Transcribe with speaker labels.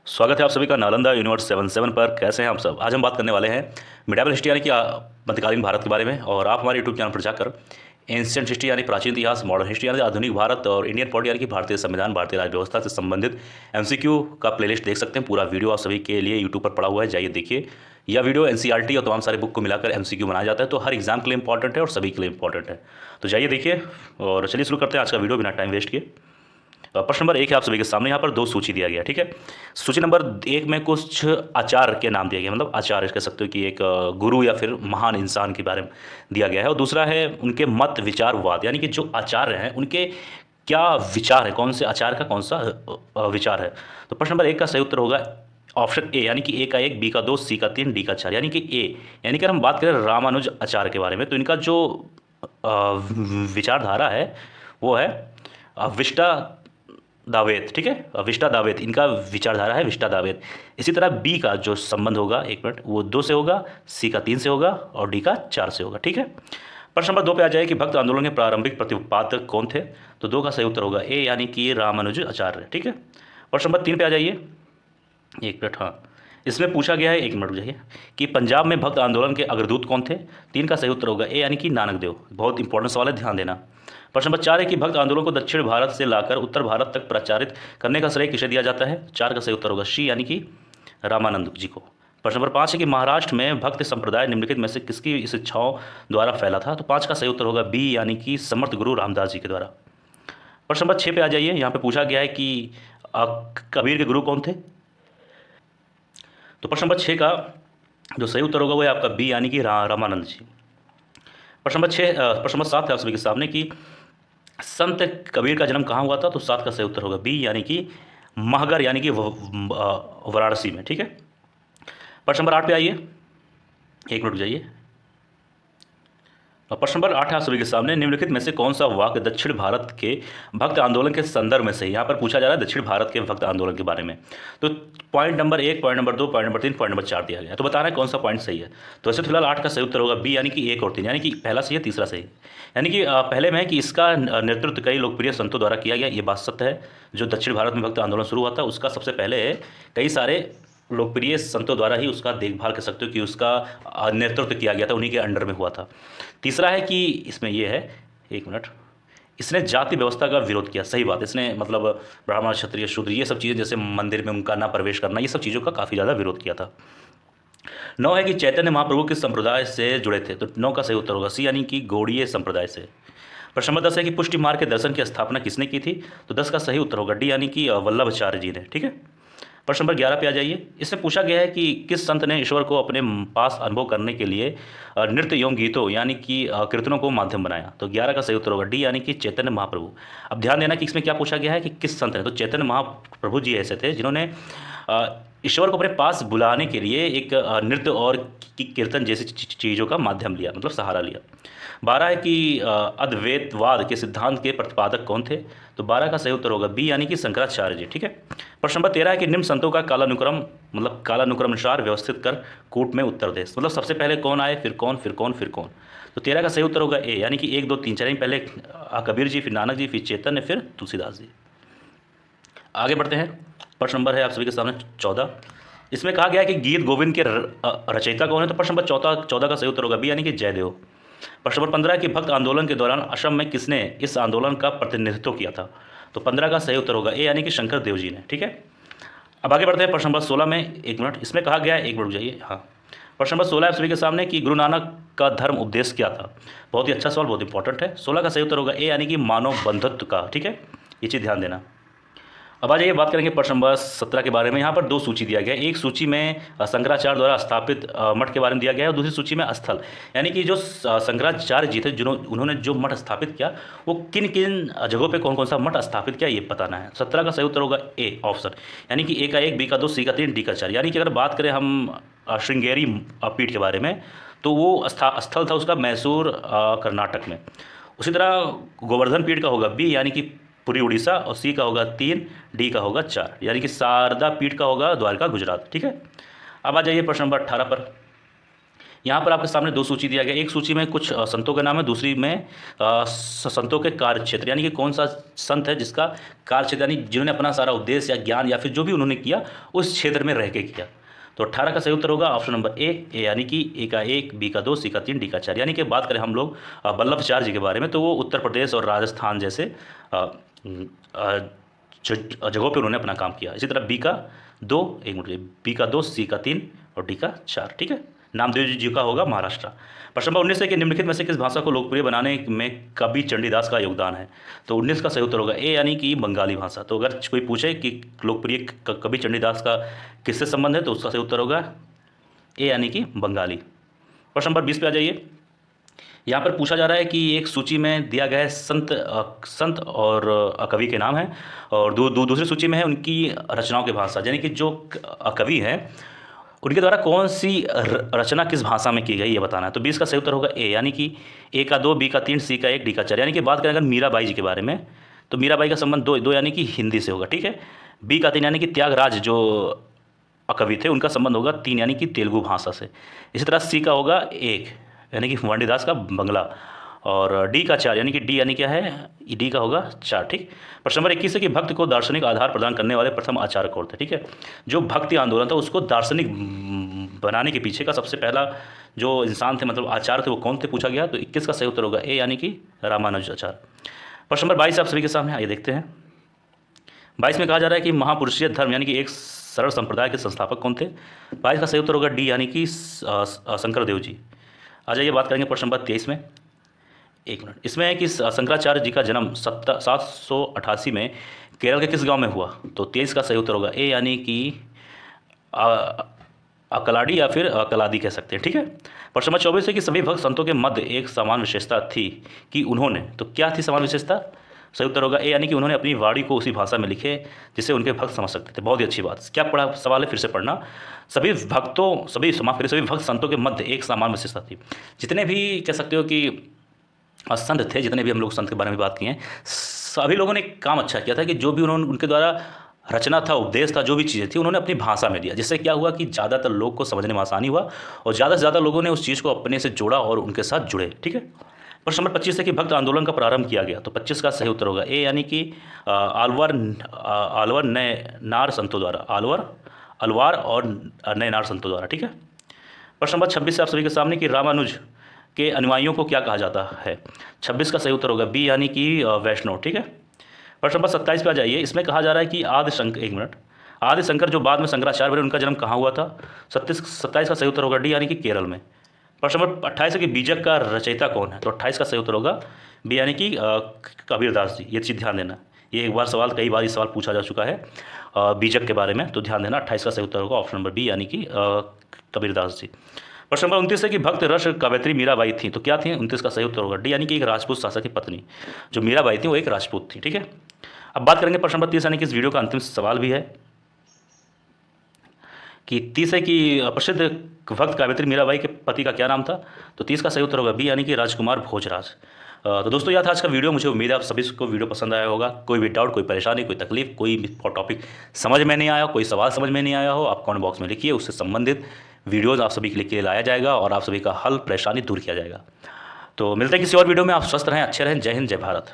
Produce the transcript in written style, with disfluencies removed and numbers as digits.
Speaker 1: स्वागत है आप सभी का नालंदा यूनिवर्स 77 पर। कैसे हैं आप सब? आज हम बात करने वाले हैं मिडावल हिस्ट्री यानी कि मध्यकालीन भारत के बारे में। और आप हमारे यूट्यूब चैनल पर जाकर एंशियंट हिस्ट्री यानी प्राचीन इतिहास, मॉडर्न हिस्ट्री यानी आधुनिक भारत और इंडियन पॉलिटी यानी कि भारतीय संविधान, भारतीय राज्य व्यवस्था से संबंधित एमसीक्यू का प्लेलिस्ट देख सकते हैं। पूरा वीडियो आप सभी के लिए यूट्यूब पर पड़ा हुआ है, जाइए देखिए। यह वीडियो एनसीईआरटी और तमाम सारे बुक को मिलाकर एमसीक्यू बनाया जाता है, तो हर एग्जाम के लिए इंपॉर्टेंट है और सभी के लिए इंपॉर्टेंट है। तो जाइए देखिए और चलिए शुरू करते हैं आज का वीडियो बिना टाइम वेस्ट किए। प्रश्न नंबर 1 है आप सभी के सामने। यहाँ पर दो सूची दिया गया, ठीक है। सूची नंबर 1 में कुछ आचार्य के नाम दिए गए, मतलब आचार्य कह सकते हो कि एक गुरु या फिर महान इंसान के बारे में दिया गया है। और दूसरा है उनके मत विचारवाद, यानी कि जो आचार्य हैं उनके क्या विचार है, कौन से आचार्य का कौन सा विचार है। तो प्रश्न नंबर 1 का सही उत्तर होगा ऑप्शन ए, यानी कि ए का 1, बी का 2, सी का 3, डी का 4, यानी कि ए। यानी कि अगर हम बात करें रामानुज आचार्य के बारे में, तो इनका जो विचारधारा है वो है विष्टा दावेत, ठीक है। विष्टा दावेत इनका विचारधारा है, विष्टा दावेत। इसी तरह बी का जो संबंध होगा, एक मिनट, वो 2 से होगा, सी का 3 से होगा और डी का 4 से होगा, ठीक है। प्रश्न नंबर 2 पे आ जाए कि भक्त आंदोलन के प्रारंभिक प्रतिपादक कौन थे। तो 2 का सही उत्तर होगा ए, यानी कि रामानुज आचार्य, ठीक है। प्रश्न नंबर 3 पे आ जाइए, एक मिनट, हाँ। इसमें पूछा गया है, एक मिनट रुक जाइए, कि पंजाब में भक्त आंदोलन के अग्रदूत कौन थे। 3 का सही उत्तर होगा ए, यानी कि नानक देव। बहुत इंपॉर्टेंट सवाल है, ध्यान देना। प्रश्न नंबर 4 है कि भक्त आंदोलन को दक्षिण भारत से लाकर उत्तर भारत तक प्रचारित करने का श्रेय किसे दिया जाता है। 4 का सही उत्तर होगा सी, यानी कि रामानंद जी को। प्रश्न नंबर 5 है कि महाराष्ट्र में भक्त संप्रदाय निम्नलिखित में से किसकी शिक्षाओं द्वारा फैला था। तो 5 का सही उत्तर होगा बी, यानी कि समर्थ गुरु रामदास जी के द्वारा। प्रश्न नंबर 6 पे आ जाइए। यहाँ पे पूछा गया है कि कबीर के गुरु कौन थे। तो प्रश्न नंबर 6 का जो सही उत्तर होगा वो है आपका बी, यानी कि रामानंद जी। प्रश्न नंबर 7 है आप सभी के सामने कि संत कबीर का जन्म कहाँ हुआ था। तो 7 का सही उत्तर होगा बी, यानी कि महगर, यानी कि वाराणसी में, ठीक है। प्रश्न नंबर 8 पे आइए, एक मिनट जाइए। प्रश्न नंबर 8 है आप सभी के सामने, निम्नलिखित में से कौन सा वाक्य दक्षिण भारत के भक्त आंदोलन के संदर्भ में से। यहाँ पर पूछा जा रहा है दक्षिण भारत के भक्त आंदोलन के बारे में। तो point number 1, point number 2, point number 3, point number 4 दिया गया है। तो बताना है कौन सा पॉइंट सही है। तो वैसे फिलहाल 8 का सही उत्तर होगा बी, यानी कि 1 और 3, यानी कि पहला सही है, तीसरा सही है। यानी कि पहले में है कि इसका नेतृत्व कई लोकप्रिय संतों द्वारा किया गया, ये बात सत्य है। जो दक्षिण भारत में भक्त आंदोलन शुरू हुआ था उसका सबसे पहले कई सारे लोकप्रिय संतों द्वारा ही उसका देखभाल कर सकते हो कि उसका नेतृत्व किया गया था, उन्हीं के अंडर में हुआ था। तीसरा है कि इसमें यह है, एक मिनट, इसने जाति व्यवस्था का विरोध किया। सही बात, इसने मतलब ब्राह्मण क्षत्रिय शूद्र ये सब चीज़ें, जैसे मंदिर में उनका ना प्रवेश करना, ये सब चीज़ों का काफ़ी ज़्यादा विरोध किया था। 9 है कि चैतन्य महाप्रभु किस संप्रदाय से जुड़े थे। तो 9 का सही उत्तर होगा सी, यानी कि गौड़ीय संप्रदाय से। प्रश्न नंबर 10 है कि पुष्टि मार्ग के दर्शन की स्थापना किसने की थी। तो 10 का सही उत्तर होगा डी, यानी कि वल्लभाचार्य जी ने, ठीक है। प्रश्न नंबर 11 पे आ जाइए। इसमें पूछा गया है कि किस संत ने ईश्वर को अपने पास अनुभव करने के लिए नृत्य एवं गीतों यानी कि कीर्तनों को माध्यम बनाया। तो 11 का सही उत्तर होगा डी, यानी कि चैतन्य महाप्रभु। अब ध्यान देना कि इसमें क्या पूछा गया है कि किस संत ने। तो चैतन्य महाप्रभु जी ऐसे थे जिन्होंने ईश्वर को अपने पास बुलाने के लिए एक नृत्य और कीर्तन जैसी चीज़ों का माध्यम लिया, मतलब सहारा लिया। 12 है कि अद्वैतवाद के सिद्धांत के प्रतिपादक कौन थे। तो 12 का सही उत्तर होगा बी, यानी कि शंकराचार्य जी, ठीक है। प्रश्न नंबर 13 है कि निम्न संतों का कालानुक्रम, मतलब कालानुक्रम अनुसार व्यवस्थित कर कूट में उत्तर दे। मतलब सबसे पहले कौन आए, फिर कौन, फिर कौन, फिर कौन। तो 13 का सही उत्तर होगा ए, यानी कि 1, 2, 3, 4, यानी पहले कबीर जी, फिर नानक जी, फिर चैतन्य, फिर तुलसीदास जी। आगे बढ़ते हैं। प्रश्न नंबर है आप सभी के सामने 14। इसमें कहा गया है कि गीत गोविंद के रचयिता कौन है। तो प्रश्न नंबर 14 का सही उत्तर होगा बी, यानी कि जयदेव। प्रश्न नंबर 15 है कि भक्त आंदोलन के दौरान असम में किसने इस आंदोलन का प्रतिनिधित्व किया था। तो 15 का सही उत्तर होगा ए, यानी कि शंकर देव जी ने, ठीक है। अब आगे बढ़ते हैं प्रश्न नंबर 16 में, एक मिनट, इसमें कहा गया है, एक मिनट जाइए, हाँ। प्रश्न नंबर 16 आप सभी के सामने कि गुरु नानक का धर्म उपदेश क्या था। बहुत ही अच्छा सवाल, बहुत इंपॉर्टेंट है। 16 का सही उत्तर होगा ए, यानी कि मानव बंधुत्व का, ठीक है। ये चीज़ ध्यान देना। अब आ जाइए बात करेंगे प्रश्न नंबर 17 के बारे में। यहाँ पर 2 सूची दिया गया है। एक सूची में शंकराचार्य द्वारा स्थापित मठ के बारे में दिया गया है और दूसरी सूची में स्थल, यानी कि जो शंकराचार्य जी थे उन्होंने जो मठ स्थापित किया वो किन किन जगहों पे कौन कौन सा मठ स्थापित किया, ये बताना है। 17 का सही उत्तर होगा ए ऑप्शन, यानी कि ए का 1, बी का 2, सी का 3, डी का 4। यानी कि अगर बात करें हम श्रृंगेरी पीठ के बारे में, तो वो स्थल था उसका मैसूर, कर्नाटक में। उसी तरह गोवर्धन पीठ का होगा बी, यानी कि पूरी उड़ीसा, और सी का होगा 3, डी का होगा 4, यानी कि शारदा पीठ का होगा द्वारका, गुजरात, ठीक है। अब आ जाइए प्रश्न नंबर 18 पर। यहाँ पर आपके सामने दो सूची दिया गया, एक सूची में कुछ संतों का नाम है, दूसरी में संतों के कार्य क्षेत्र, यानी कि कौन सा संत है जिसका कार्य क्षेत्र यानी जिन्होंने अपना सारा उद्देश्य या ज्ञान या फिर जो भी उन्होंने किया उस क्षेत्र में रह के किया। तो 18 का सही उत्तर होगा ऑप्शन नंबर ए, यानी कि ए का 1, बी का 2, सी का 3, डी का 4। यानी कि बात करें हम लोग वल्लभाचार्य जी के बारे में तो वो उत्तर प्रदेश और राजस्थान जैसे जगहों पे उन्होंने अपना काम किया। इसी तरह बी का 2, एक मिनट, बी का 2, सी का 3 और डी का 4। ठीक है, नामदेव जी का होगा महाराष्ट्र। प्रश्न नंबर 19 है कि निम्नलिखित में से किस भाषा को लोकप्रिय बनाने में कवि चंडीदास का योगदान है। तो 19 का सही उत्तर होगा ए, यानी कि बंगाली भाषा। तो अगर कोई पूछे कि लोकप्रिय कवि चंडीदास का किससे संबंध है तो उसका सही उत्तर होगा ए, यानी कि बंगाली। प्रश्न नंबर 20 पे आ जाइए। यहाँ पर पूछा जा रहा है कि एक सूची में दिया गया है संत और कवि के नाम हैं और दूसरी सूची में है उनकी रचनाओं की भाषा, यानी कि जो कवि हैं उनके द्वारा कौन सी रचना किस भाषा में की गई ये बताना है। तो 20 का सही उत्तर होगा ए, यानी कि ए का 2, बी का 3, सी का 1, डी का 4। यानी कि बात करें अगर मीराबाई जी के बारे में तो मीराबाई का संबंध दो यानी कि हिंदी से होगा। ठीक है, बी का 3 यानी कि त्यागराज जो कवि थे उनका संबंध होगा 3 यानी कि तेलुगु भाषा से। इसी तरह सी का होगा 1 यानी कि वाणीदास का बंगला और डी का 4 यानी कि डी यानी क्या है, डी का होगा 4। ठीक, प्रश्न नंबर 21 है कि भक्त को दार्शनिक आधार प्रदान करने वाले प्रथम आचार्य कौन थे। ठीक है, जो भक्ति आंदोलन था उसको दार्शनिक बनाने के पीछे का सबसे पहला जो इंसान थे मतलब आचार्य थे वो कौन थे पूछा गया। तो 21 का सही उत्तर होगा ए, यानी कि रामानुजाचार्य। प्रश्न नंबर 22 आप सभी के सामने आइए देखते हैं। 22 में कहा जा रहा है कि महापुरुषीय धर्म यानी कि एक सरल संप्रदाय के संस्थापक कौन थे। 22 का सही उत्तर होगा डी, यानी कि शंकर देव जी। आ जाइए बात करेंगे प्रश्न नंबर 23 में। एक मिनट, इसमें है कि शंकराचार्य जी का जन्म 788 में केरल के किस गांव में हुआ। तो 23 का सही उत्तर होगा ए, यानी कि अकलाडी या फिर अकलादी कह सकते हैं। ठीक है, प्रश्न नंबर 24 है कि सभी भक्त संतों के मध्य एक समान विशेषता थी कि उन्होंने, तो क्या थी समान विशेषता। सही उत्तर होगा ए, यानी कि उन्होंने अपनी वाणी को उसी भाषा में लिखे जिसे उनके भक्त समझ सकते थे। बहुत ही अच्छी बात। क्या पढ़ा सवाल है फिर से पढ़ना। सभी भक्त संतों के मध्य एक समान विशेषता थी। जितने भी कह सकते हो कि संत थे, जितने भी हम लोग संत के बारे में बात की हैं, सभी लोगों ने एक काम अच्छा किया था कि जो भी उन्होंने उनके द्वारा रचना था, उपदेश था, जो भी चीज़ें थी उन्होंने अपनी भाषा में दिया, जिससे क्या हुआ कि ज़्यादातर लोग को समझने में आसानी हुआ और ज़्यादा से ज़्यादा लोगों ने उस चीज़ को अपने से जोड़ा और उनके साथ जुड़े। ठीक है, प्रश्न नंबर 25 है कि भक्त आंदोलन का प्रारंभ किया गया। तो 25 का सही उत्तर होगा ए, यानी कि अलवर नए नार संतों द्वारा, अलवार और नए नार संतों द्वारा। ठीक है, प्रश्न नंबर 26 से आप सभी के सामने कि रामानुज के अनुयायियों को क्या कहा जाता है। 26 का सही उत्तर होगा बी, यानी कि वैष्णव। ठीक है, प्रश्न नंबर 27 पे आ जाइए। इसमें कहा जा रहा है कि आदि शंकर जो बाद में शंकराचार्य बने उनका जन्म कहाँ हुआ था। 27 का सही उत्तर होगा डी, यानी कि केरल में। प्रश्न नंबर 28 है कि बीजक का रचयिता कौन है। तो 28 का सही उत्तर होगा बी, यानी कि कबीरदास जी। ये चीज़ ध्यान देना, ये एक बार सवाल, कई बार ये सवाल पूछा जा चुका है बीजक के बारे में, तो ध्यान देना। 28 का सही उत्तर होगा ऑप्शन नंबर बी, यानी कि कबीरदास जी। प्रश्न नंबर 29 है कि भक्त रस कवयित्री मीराबाई थी। तो क्या थी। 29 का सही उत्तर होगा डी, यानी कि एक राजपूत शासक की पत्नी जो मीराबाई थी वो एक राजपूत थी। ठीक है, अब बात करेंगे प्रश्न नंबर 30, यानी कि इस वीडियो का अंतिम सवाल भी है कि 30 है कि प्रसिद्ध भक्त कवयित्री मीराबाई के पति का क्या नाम था। तो 30 का सही उत्तर होगा बी, यानी कि राजकुमार भोजराज। तो दोस्तों यह था आज का वीडियो। मुझे उम्मीद है आप सभी को वीडियो पसंद आया होगा। कोई भी डाउट, कोई परेशानी, कोई तकलीफ, कोई भी टॉपिक समझ में नहीं आया, कोई सवाल समझ में नहीं आया हो, आप कमेंट बॉक्स में लिखिए, उससे संबंधित वीडियोज़ आप सभी के लिए लाया जाएगा और आप सभी का हल परेशानी दूर किया जाएगा। तो मिलते हैं किसी और वीडियो में। आप स्वस्थ रहें, अच्छे रहें। जय हिंद, जय भारत।